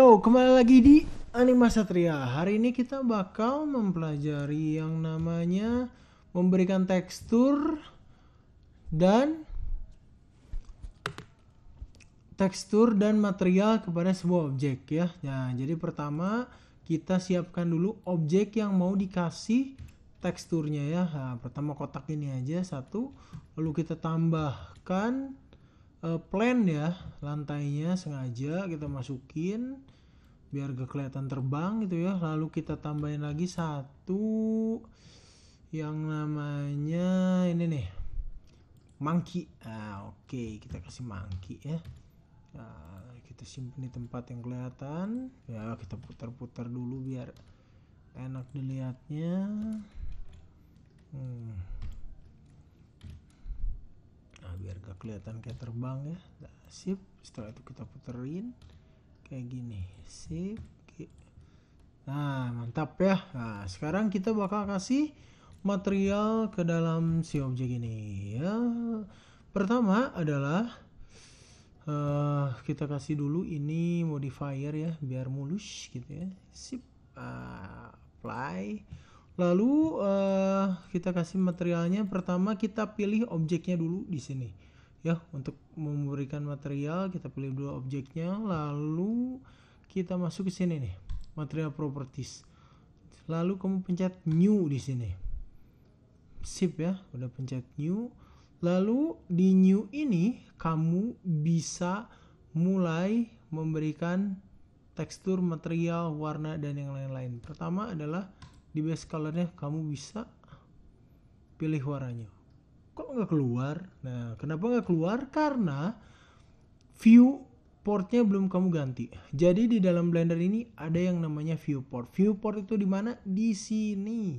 Yo, kembali lagi di Anima Satria. Hari ini kita bakal mempelajari yang namanya memberikan dan tekstur dan material kepada sebuah objek ya. Nah, jadi pertama kita siapkan dulu objek yang mau dikasih teksturnya ya. Nah, pertama kotak ini aja satu, lalu kita tambahkan plan ya, lantainya sengaja kita masukin biar gak kelihatan terbang gitu ya. Lalu kita tambahin lagi satu yang namanya ini nih, monkey. Oke, kita kasih monkey ya. Kita simpan di tempat yang kelihatan ya, kita putar-putar dulu biar enak dilihatnya. Biar gak kelihatan kayak terbang ya. Sip, setelah itu kita puterin kayak gini, sip. Nah, mantap ya. Nah, sekarang kita bakal kasih material ke dalam si objek ini ya. Pertama adalah kita kasih dulu ini modifier ya, biar mulus gitu ya. Sip, apply. Lalu kita kasih materialnya. Pertama kita pilih objeknya dulu di sini ya. Untuk memberikan material kita pilih dulu objeknya, lalu kita masuk ke sini nih, material properties. Lalu kamu pencet new di sini. Sip ya, udah pencet new. Lalu di new ini kamu bisa mulai memberikan tekstur, material, warna dan yang lain-lain. Pertama adalah di base colornya kamu bisa pilih warnanya. Kok nggak keluar? Nah, kenapa nggak keluar? Karena viewportnya belum kamu ganti. Jadi di dalam Blender ini ada yang namanya viewport. Viewport itu di mana? Di sini.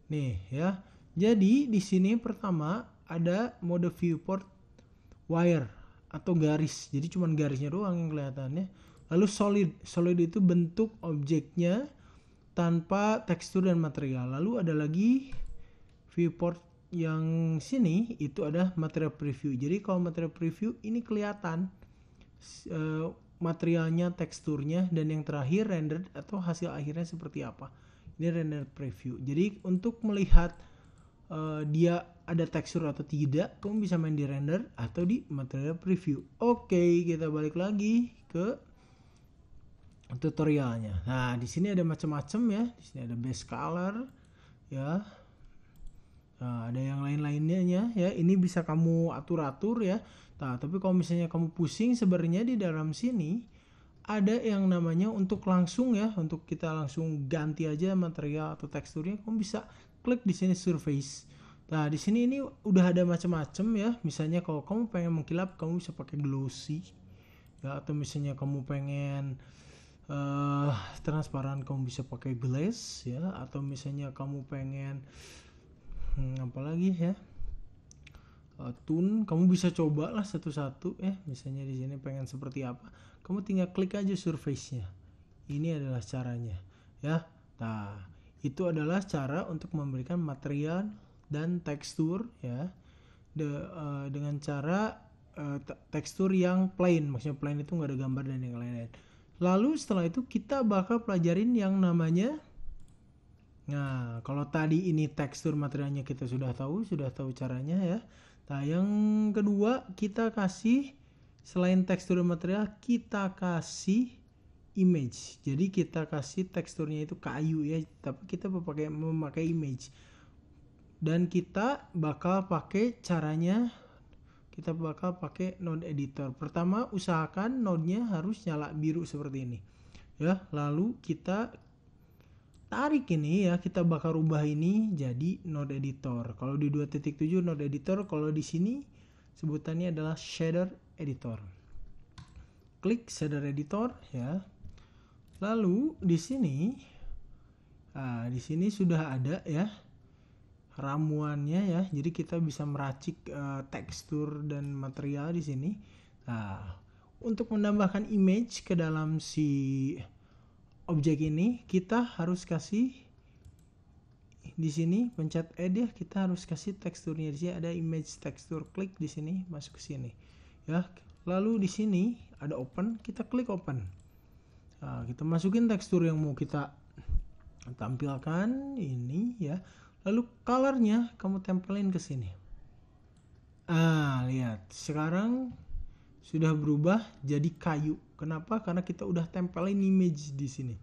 Nih ya. Jadi di sini pertama ada mode viewport wire atau garis. Jadi cuman garisnya doang yang kelihatannya. Lalu solid. Solid itu bentuk objeknya tanpa tekstur dan material. Lalu ada lagi viewport yang sini, itu ada material preview. Jadi kalau material preview ini kelihatan materialnya, teksturnya, dan yang terakhir rendered atau hasil akhirnya seperti apa. Ini render preview. Jadi untuk melihat dia ada tekstur atau tidak, kamu bisa main di render atau di material preview. Oke, kita balik lagi ke tutorialnya. Nah, di sini ada macam-macam ya. Di sini ada base color ya. Nah, ada yang lain-lainnya ya. Ini bisa kamu atur-atur ya. Nah, tapi kalau misalnya kamu pusing, sebenarnya di dalam sini ada yang namanya untuk langsung ya, untuk kita langsung ganti aja material atau teksturnya, kamu bisa klik di sini surface. Nah, di sini ini udah ada macam-macam ya. Misalnya kalau kamu pengen mengkilap, kamu bisa pakai glossy ya, atau misalnya kamu pengen transparan, kamu bisa pakai glaze ya, atau misalnya kamu pengen apalagi ya, tune, kamu bisa cobalah satu-satu ya. Misalnya di sini pengen seperti apa, kamu tinggal klik aja surface-nya. Ini adalah caranya ya. Nah, itu adalah cara untuk memberikan material dan tekstur ya, dengan cara tekstur yang plain. Maksudnya plain itu nggak ada gambar dan yang lain-lain. Lalu setelah itu kita bakal pelajarin yang namanya, nah kalau tadi ini tekstur materialnya kita sudah tahu caranya ya. Nah, yang kedua kita kasih, selain tekstur material, kita kasih image. Jadi kita kasih teksturnya itu kayu ya, tapi kita memakai image. Dan kita bakal pakai caranya, kita bakal pakai node editor. Pertama usahakan node-nya harus nyala biru seperti ini ya. Lalu kita tarik ini ya, kita bakal rubah ini jadi node editor. Kalau di 2.7 node editor, kalau di sini sebutannya adalah shader editor. Klik shader editor ya. Lalu di sini sudah ada ya ramuannya ya. Jadi kita bisa meracik tekstur dan material di sini. Nah, untuk menambahkan image ke dalam si objek ini, kita harus kasih di sini, pencet add ya, kita harus kasih teksturnya. Di sini ada image tekstur, klik di sini, masuk ke sini ya. Lalu di sini ada open, kita klik open. Nah, kita masukin tekstur yang mau kita tampilkan ini ya. Lalu colornya kamu tempelin ke sini. Lihat, sekarang sudah berubah jadi kayu. Kenapa? Karena kita udah tempelin image di sini.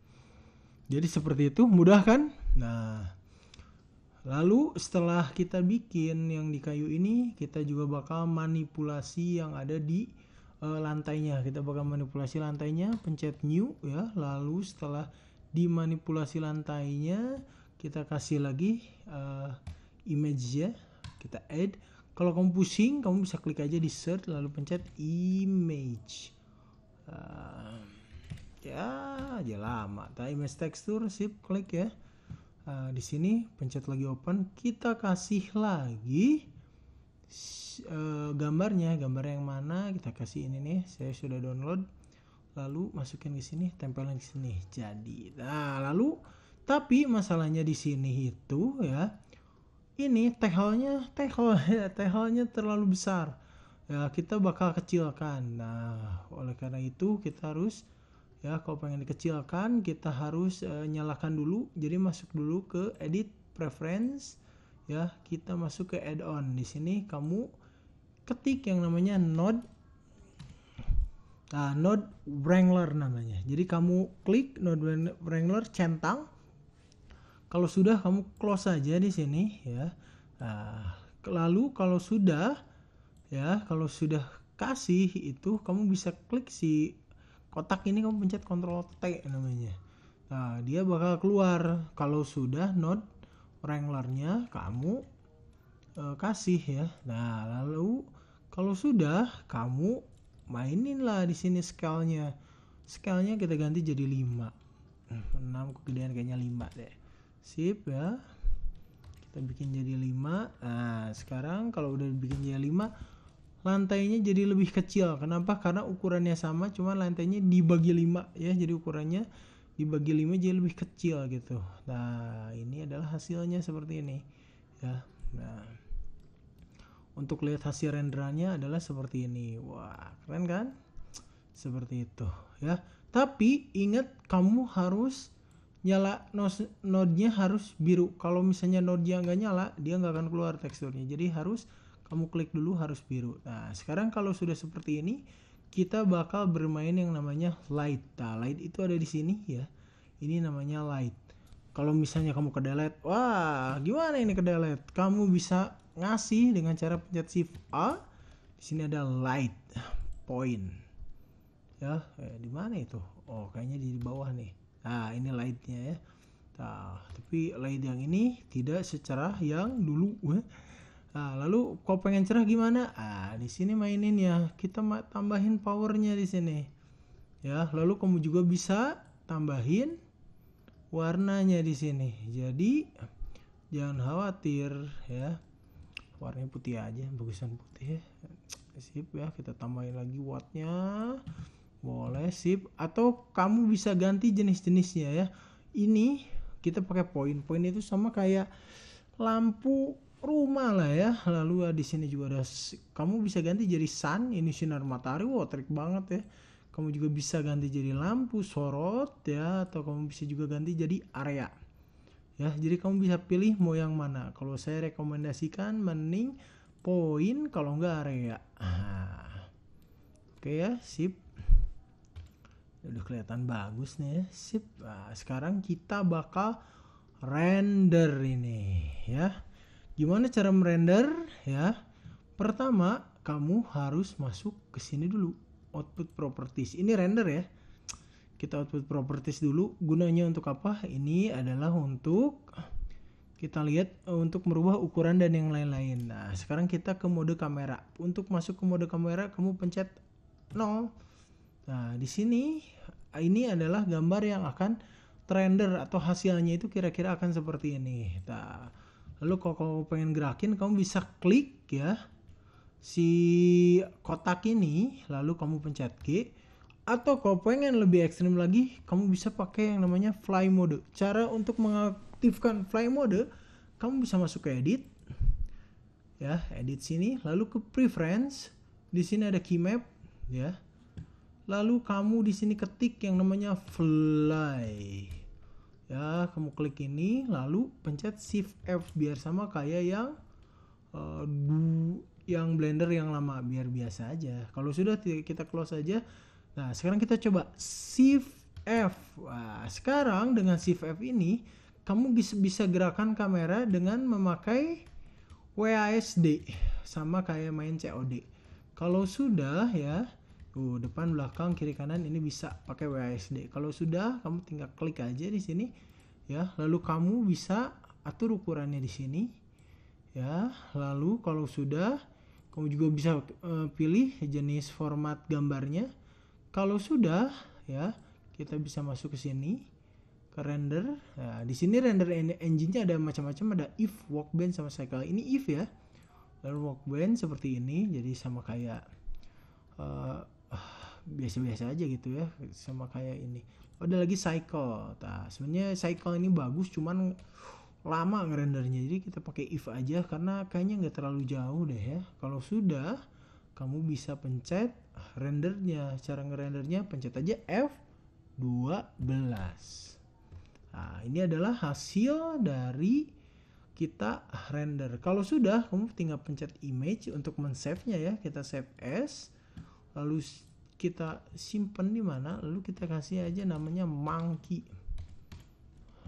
Jadi seperti itu, mudah kan? Nah, lalu setelah kita bikin yang di kayu ini, kita juga bakal manipulasi yang ada di lantainya. Kita bakal manipulasi lantainya, pencet new ya. Lalu setelah dimanipulasi lantainya, kita kasih lagi image ya. Kita add. Kalau kamu pusing, kamu bisa klik aja di search lalu pencet image. Aja lama. Image texture, sip, klik ya. Di sini pencet lagi open. Kita kasih lagi gambarnya. Gambar yang mana? Kita kasih ini nih. Saya sudah download. Lalu masukin ke sini, tempelin ke sini. Jadi, nah lalu tapi masalahnya di sini itu ya. Ini tehelnya terlalu besar. Ya, kita bakal kecilkan. Nah, oleh karena itu kita harus ya, kalau pengen dikecilkan kita harus nyalakan dulu. Jadi masuk dulu ke edit preference ya, kita masuk ke add-on. Di sini kamu ketik yang namanya node wrangler namanya. Jadi kamu klik node wrangler, centang. Kalau sudah kamu close aja di sini ya. Lalu kalau sudah kasih itu, kamu bisa klik si kotak ini, kamu pencet Ctrl T namanya. Nah, dia bakal keluar. Kalau sudah node wranglernya kamu kasih ya. Nah, lalu kalau sudah kamu mainin lah di sini scale-nya. Scale-nya kita ganti jadi 5. 6 kegedean kayaknya 5 deh. Sip ya. Kita bikin jadi 5. Nah, sekarang kalau udah bikin jadi 5, lantainya jadi lebih kecil. Kenapa? Karena ukurannya sama, cuma lantainya dibagi 5 ya. Jadi ukurannya dibagi 5 jadi lebih kecil gitu. Nah, ini adalah hasilnya seperti ini ya. Nah, untuk lihat hasil renderannya adalah seperti ini. Wah, keren kan? Seperti itu ya. Tapi ingat, kamu harus nyala node-nya harus biru. Kalau misalnya node-nya nggak nyala, dia nggak akan keluar teksturnya. Jadi harus kamu klik dulu harus biru. Nah, sekarang kalau sudah seperti ini, kita bakal bermain yang namanya light. Nah, light itu ada di sini ya. Ini namanya light. Kalau misalnya kamu ke delete, wah, gimana ini ke delete? Kamu bisa ngasih dengan cara pencet shift A. Di sini ada light point. Ya, di mana itu? Oh, kayaknya di bawah nih. Nah, ini lightnya ya. Nah, tapi light yang ini tidak secerah yang dulu. Nah, lalu kalau pengen cerah gimana? Di sini mainin ya. Kita tambahin powernya di sini. Ya, lalu kamu juga bisa tambahin warnanya di sini. Jadi jangan khawatir ya. Warnanya putih aja, bagusan putih ya. Sip ya, kita tambahin lagi wattnya. Boleh, sip. Atau kamu bisa ganti jenis-jenisnya ya. Ini kita pakai poin itu sama kayak lampu rumah lah ya. Lalu di sini juga ada, kamu bisa ganti jadi sun, ini sinar matahari. Wow, trik banget ya. Kamu juga bisa ganti jadi lampu sorot ya, atau kamu bisa juga ganti jadi area ya. Jadi kamu bisa pilih mau yang mana. Kalau saya rekomendasikan mending poin, kalau enggak area. Oke ya, sip. Udah kelihatan bagus nih ya, sip. Nah, sekarang kita bakal render ini ya. Gimana cara merender ya? Pertama, kamu harus masuk ke sini dulu, output properties. Ini render ya. Kita output properties dulu. Gunanya untuk apa? Ini adalah untuk kita lihat untuk merubah ukuran dan yang lain-lain. Nah, sekarang kita ke mode kamera. Untuk masuk ke mode kamera, kamu pencet 0. Nah, di sini ini adalah gambar yang akan render atau hasilnya itu kira-kira akan seperti ini. Nah, lalu kalau kamu pengen gerakin, kamu bisa klik ya si kotak ini, lalu kamu pencet G. Atau kalau pengen lebih ekstrim lagi, kamu bisa pakai yang namanya fly mode. Cara untuk mengaktifkan fly mode, kamu bisa masuk ke edit ya, edit sini, lalu ke preference. Di sini ada key map ya. lalu kamu di sini ketik yang namanya fly. Ya, kamu klik ini, lalu pencet Shift F biar sama kayak yang Blender yang lama, biar biasa aja. Kalau sudah kita close aja. Nah, sekarang kita coba Shift F. Wah, sekarang dengan Shift F ini kamu bisa gerakan kamera dengan memakai WASD sama kayak main COD. Kalau sudah ya, depan belakang kiri kanan ini bisa pakai WASD. Kalau sudah, kamu tinggal klik aja di sini ya, lalu kamu bisa atur ukurannya di sini ya. Lalu kalau sudah, kamu juga bisa pilih jenis format gambarnya. Kalau sudah ya, kita bisa masuk ke sini ke render. Nah, di sini render engine-nya ada macam-macam, ada if, workbench sama cycle. Ini if ya. Lalu workbench seperti ini, jadi sama kayak biasa-biasa aja gitu ya, sama kayak ini. Ada lagi cycle. Nah, sebenarnya cycle ini bagus, cuman lama ngerendernya, jadi kita pakai if aja karena kayaknya nggak terlalu jauh deh ya. Kalau sudah, kamu bisa pencet rendernya. Cara ngerendernya pencet aja F12. Nah, ini adalah hasil dari kita render. Kalau sudah, kamu tinggal pencet image untuk men-save-nya ya. Kita save as, lalu kita simpan di mana, lalu kita kasih aja namanya monkey.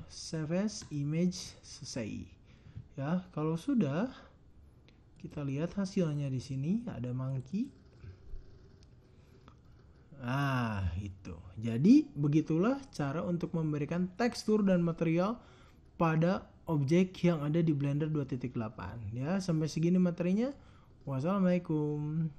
Save as image, selesai. Ya, kalau sudah, kita lihat hasilnya di sini ada monkey. Nah, itu. Jadi, begitulah cara untuk memberikan tekstur dan material pada objek yang ada di Blender 2.8. Ya, sampai segini materinya. Wassalamualaikum.